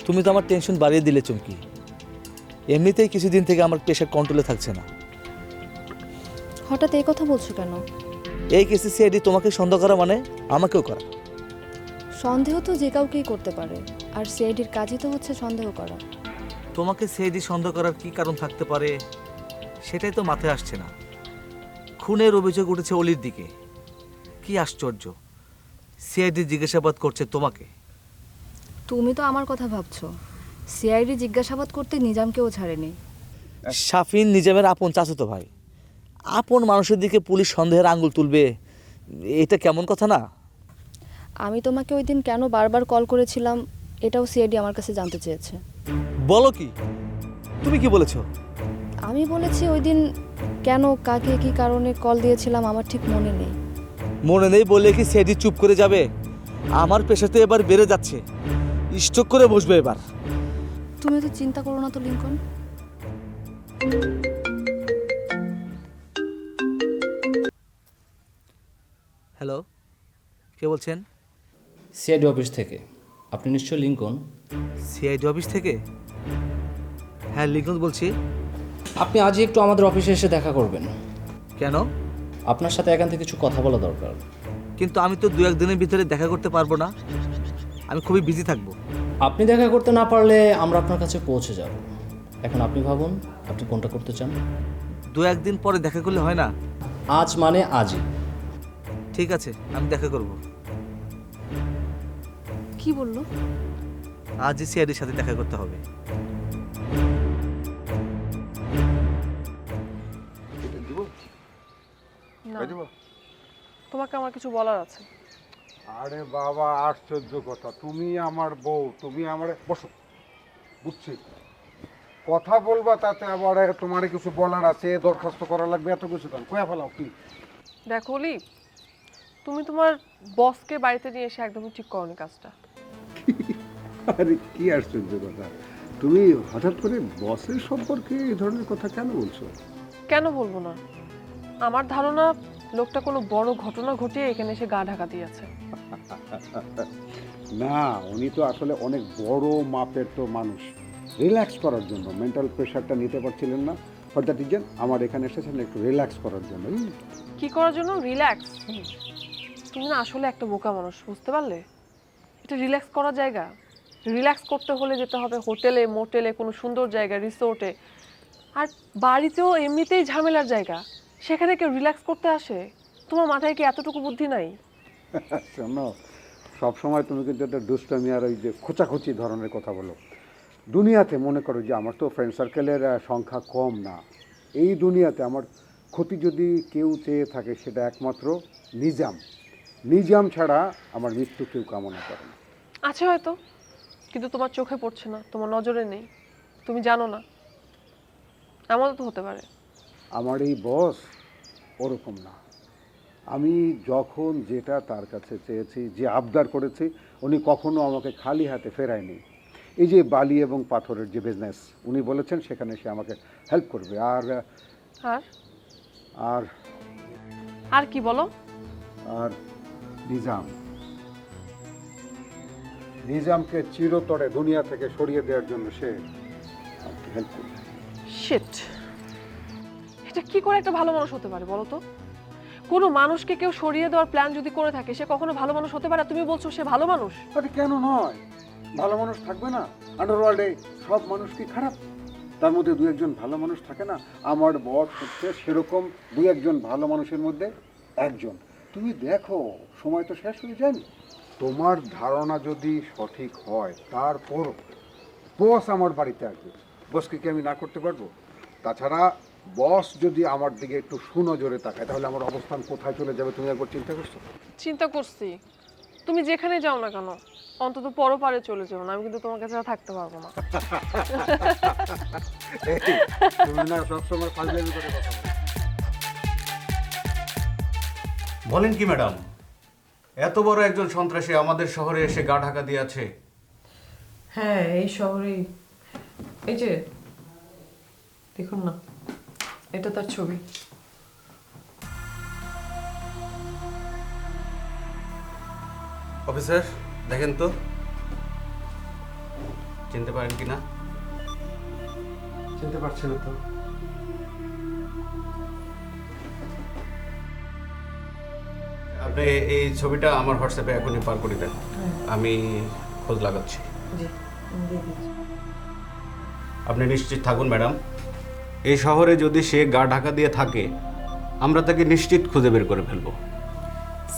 তুমি তো আমার টেনশন বাড়িয়ে দিলে চুমকি। এমনিতেই কিছুদিন থেকে আমার প্রেশার কন্ট্রোলে থাকছে না। হঠাৎ এই কথা বলছো কেন? এই কেসে সিআইডি তোমাকে সন্দেহ করা মানে আমাকেও করা। সন্দেহ তো যে কাউকেই করতে পারে, আর সিআইডির কাজই তো হচ্ছে সন্দেহ করা। তোমাকে সিআইডি সন্দেহ করার কি কারণ থাকতে পারে সেটাই তো মাথায় আসছে না। খুনের অভিযোগ উঠেছে অলির দিকে। কি আশ্চর্য, সিআইডি জিজ্ঞাসাবাদ করছে তোমাকে। তুমি তো আমার কথা ভাবছো। সিআইডি জিজ্ঞাসাবাদ করতে নিজামকেও ছাড়েনি। শাফিন নিজামের আপন চাচাতো ভাই, আপন মানুষের দিকে পুলিশ সন্দেহের আঙ্গুল তুলবে, এটা কেমন কথা না? আমি তোমাকে ওই দিন কেন বারবার কল করেছিলাম এটাও সিআইডি আমার কাছে জানতে চেয়েছে। বলো কি? তুমি কি বলেছো? আমি বলেছি ওই দিন কেন, কাকে, কি কারণে কল দিয়েছিলাম আমার ঠিক মনে নেই। মনে নেই বলে কি সিআইডি চুপ করে যাবে? আমার পেশাতে এবার বেড়ে যাচ্ছে, স্ট্রোক করে বসবে এবার। তুমি তো চিন্তা করো না তো লিংকন। হ্যালো, কে বলছেন? সিআইডি অফিস থেকে। আপনি নিশ্চয়ই লিংকন? সিআইডি অফিস থেকে? হ্যাঁ, লিখন বলছি। আপনি আজই একটু আমাদের অফিসে এসে দেখা করবেন। কেন? আপনার সাথে একান্তে কিছু কথা বলা দরকার। কিন্তু আমি তো 2-1 দিনের ভিতরে দেখা করতে পারবো না, আমি খুবই বিজি থাকবো। আপনি দেখা করতে না পারলে আমরা আপনার কাছে পৌঁছে যাব। এখন আপনি ভাবুন আপনি কোনটা করতে চান। 2-1 দিন পরে দেখা করলে হয় না? আজ মানে আজই। ঠিক আছে, আমি দেখা করব। কি বললো? আজই সিআইডির সাথে দেখা করতে হবে। তোমাকে আমার কিছু বলার আছে। আরে বাবা, আশ্চর্য কথা, তুমি আমার বউ, তুমি আমার বসো, বুঝছি কথা বলবা, তাতে আবার তোমার কিছু বলার আছে, দরখাস্ত করা লাগবে, এত কিছু কেন? কয়া ফেলাও কি? দেখো অলি, তুমি তোমার বসকে বাড়িতে নিয়ে এসে একদমই ঠিক করোনি কাজটা। আরে কি আশ্চর্য কথা, তুমি হঠাৎ করে বসের সম্পর্কে এই ধরনের কথা কেন বলছো? কেন বলবো না? আমার ধারণা লোকটা কোনো বড় ঘটনা ঘটিয়ে এখানে এসে গা ঢাকা দিয়েছে। না, উনি তো আসলে অনেক বড় মাপের তো মানুষ, রিল্যাক্স করার জন্য, মেন্টাল প্রেশারটা নিতে পারছিলেন না, হঠাৎ আমার এখানে এসেছেন একটু রিল্যাক্স করার জন্য। কি করার জন্য? রিল্যাক্স? তুমি না আসলে একটা বোকা মানুষ, বুঝতে পারলে? এটা রিল্যাক্স করার জায়গা? রিল্যাক্স করতে হলে যেতে হবে হোটেলে, মোটেলে, কোনো সুন্দর জায়গা, রিসোর্টে। আর বাড়িতেও এমনিতেই ঝামেলার জায়গা, সেখানে কেউ রিল্যাক্স করতে আসে? তোমার মাথায় কি এতটুকু বুদ্ধি নাই? শোনো, সবসময় তুমি কিন্তু একটা দুষ্টামি আর ওই যে খোঁচাখুচি ধরনের কথা বলো। দুনিয়াতে মনে করো যে আমার তো ফ্রেন্ড সার্কেলের সংখ্যা কম না, এই দুনিয়াতে আমার ক্ষতি যদি কেউ চেয়ে থাকে সেটা একমাত্র নিজাম। নিজাম ছাড়া আমার মৃত্যু কেউ কামনা করে না। আছে হয়তো, কিন্তু তোমার চোখে পড়ছে না, তোমার নজরে নেই, তুমি জানো না। এমনও তো হতে পারে। আমার এই বস ওরকম না। আমি যখন যেটা তার কাছে চেয়েছি, যে আবদার করেছি, উনি কখনো আমাকে খালি হাতে ফেরায়নি। এই যে বালি এবং পাথরের যে বিজনেস উনি বলেছেন, সেখানে সে আমাকে হেল্প করবে। আর আর আর আর কি বলো? আর নিজাম, নিজামকে চিরতরে দুনিয়া থেকে সরিয়ে দেওয়ার জন্য সে আমাকে হেল্প করবে। শিট, এটা কি করে একটা ভালো মানুষ হতে পারে বলো তো? কোনো মানুষকে কেউ সরিয়ে দেওয়ার প্ল্যান যদি করে থাকে, সে কখনো ভালো মানুষ হতে পারে? তুমি বলছো সে ভালো মানুষ? আরে কেন নয়, ভালো মানুষ থাকবে না? আন্ডারওয়ার্ল্ডে সব মানুষ কি খারাপ? তার মধ্যে 2-1 ভালো মানুষ থাকে না? আমার বস হচ্ছে সেরকম 2-1 ভালো মানুষের মধ্যে একজন। তুমি দেখো, সময় তো শেষ হয়ে যায়নি। তোমার ধারণা যদি সঠিক হয়, তারপর বস আমার বাড়িতে আসবে, বসকে কি আমি না করতে পারবো? তাছাড়া বস যদি আমার দিকে একটু সুনজরে তাকায়, তাহলে আমার অবস্থান কোথায় চলে যাবে তুমি একবার চিন্তা করছো? চিন্তা করছি। তুমি যেখানে যাও না কেন, অন্তত পরপারে চলে যাও না, আমি কিন্তু তোমার কাছে আর থাকতে পারবো না। এই, তুমি না সবসময় ফাজলামি করে কথা বলো। বলেন কি ম্যাডাম, এত বড় একজন সন্ত্রাসী আমাদের শহরে এসে গা ঢাকা দিয়ে আছে? হ্যাঁ, এই শহরেই। এই যে দেখুন না, এটা তার ছবি। অফিসার দেখেন তো। চিনতে পারেন কি না? চিনতে পারছি না তো। আপনি এই ছবিটা আমার হোয়াটসঅ্যাপে এখনই পার করে দেন, আমি খোঁজ লাগাচ্ছি। জি আমি দিয়ে দিচ্ছি। আপনি নিশ্চিত থাকুন ম্যাডাম, এই শহরে যদি সে গা ঢাকা দিয়ে থাকে আমরা তাকে নিশ্চিত খুঁজে বের করে ফেলবো।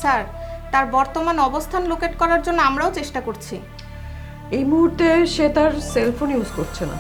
স্যার, তার বর্তমান অবস্থান লোকেট করার জন্য আমরাও চেষ্টা করছি। এই মুহূর্তে সে তার সেলফোন ইউজ করছে না।